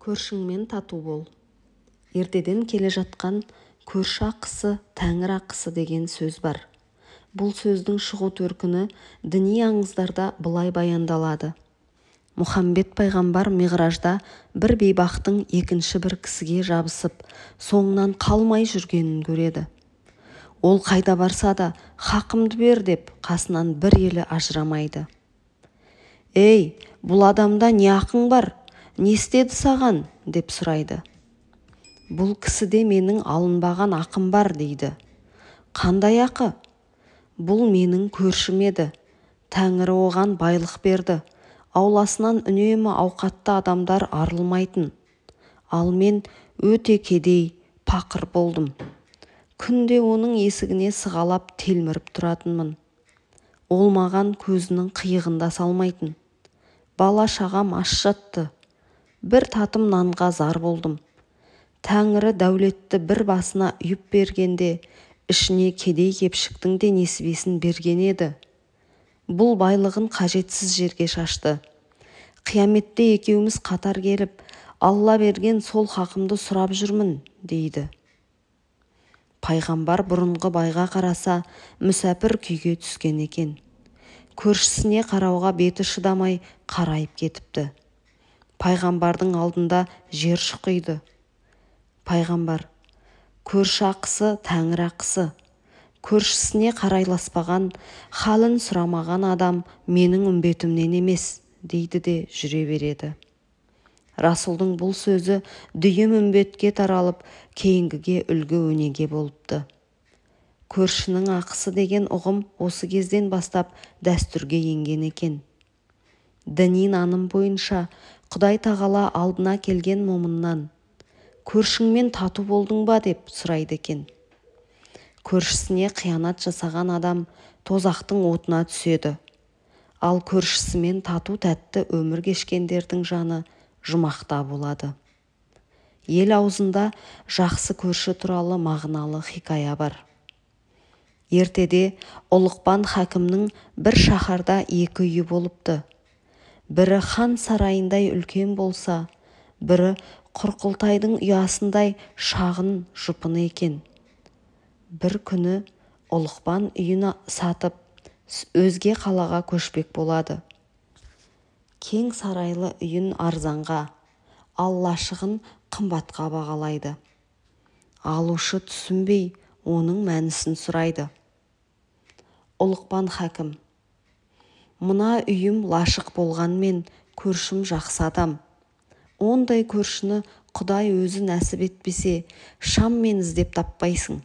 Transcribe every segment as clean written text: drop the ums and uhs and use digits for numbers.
Көршіңмен тату бол. Ертеден келе жатқан көрші ақысы, тәңір ақысы деген сөз бар. Бұл сөздің шығу төркіні діни аңыздарда былай баяндалады. Мұхаммед пайғамбар Миғражда бір бейбақтың екінші бір кісіге жабысып, соңынан қалмай жүргенін көреді. Ол қайда барса да хақымды бер деп қасынан бір елі ажырамайды. «Ей, бұл адамда не ақың бар? Не істеді саған?» деп сұрайды. «Бұл кісіде менің алынбаған ақым бар» дейді. «Қандай ақы?» «Бұл менің көршім еді. Тәңірі оған байлық берді. Ауласынан үнемі ауқатты адамдар арылмайтын. Ал мен өте кедей, пақыр болдым. Күнде оның есігіне сығалап телміріп тұратынмын. Ол маған көзінің қиығында салмайтын. Бала шағам аш жатты. Бір татым нанға зар болдым. Тәңірі дәулетті бір басына үйіп бергенде, ішіне кедей-кепшіктің де несібесін берген еді. Бұл байлығын қажетсіз жерге шашты. Қияметте екеуміз қатар келіп, Алла берген сол хақымды сұрап жүрмін» дейді. Пайғамбар бұрынғы байға қараса, мүсәпір күйге түскен екен. Көршісіне қарауға беті шыдамай қарайып кетіпті. Пайғамбардың алдында жер шұқиды. Пайғамбар: «Көрші ақысы, тәңір ақысы. Көршісіне қарайласпаған, халін сұрамаған адам менің үмбетімнен емес» дейді де жүре береді. Расулдың бұл сөзі дүйім үмбетке таралып, кейінгіге үлгі өнеге болыпты. Көршінің ақысы деген ұғым осы кезден бастап дәстүрге енген екен. Діни наным бойынша Құдай тағала алдына келген момыннан: «Көршіңмен тату болдың ба?» деп сұрайды екен. Көршісіне қиянат жасаған адам тозақтың отына түседі. Ал көршісімен тату тәтті өмір кешкендердің жаны жұмақта болады. Ел аузында жақсы көрші туралы мағыналы хикая бар. Ертеде Ұлықпан хакімнің бір шаһарда екі үйі болыпты. Бірі хан сарайындай үлкен болса, бірі құрқылтайдың ұясындай шағын жұпыны екен. Бір күні Ұлықпан үйін сатып, өзге қалаға көшпек болады. Кең сарайлы үйін арзанға, ал лашығын қымбатқа бағалайды. Алушы түсінбей, оның мәнісін сұрайды. Ұлықпан хакім: «Мына үйім лашық болғанмен, көршім жақсы адам. Ондай көршіні Құдай өзі нәсіп етпесе, шаммен іздеп таппайсың.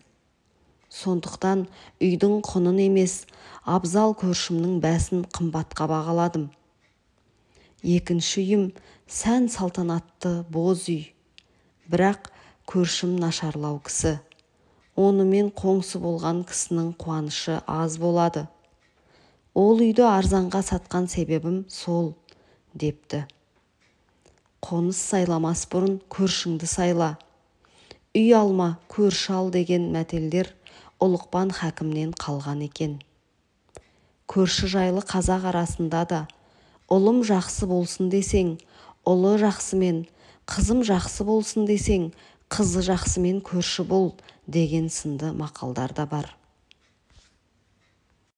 Сондықтан үйдің құнын емес, абзал көршімнің бәсін қымбатқа бағаладым. Екінші үйім сән салтанатты боз үй. Бірақ көршім нашарлау кісі. Онымен қоңсы болған кісінің қуанышы аз болады. Ол үйді арзанға сатқан себебім сол» депті. «Қоныс сайламас бұрын көршіңді сайла. Үй алма, көрші ал» деген мәтелдер Ұлықпан хакімнен қалған екен. Көрші жайлы қазақ арасында да «Ұлым жақсы болсын десең, ұлы жақсымен, қызым жақсы болсын десең, қызы жақсымен көрші бол» деген сынды мақалдар да бар.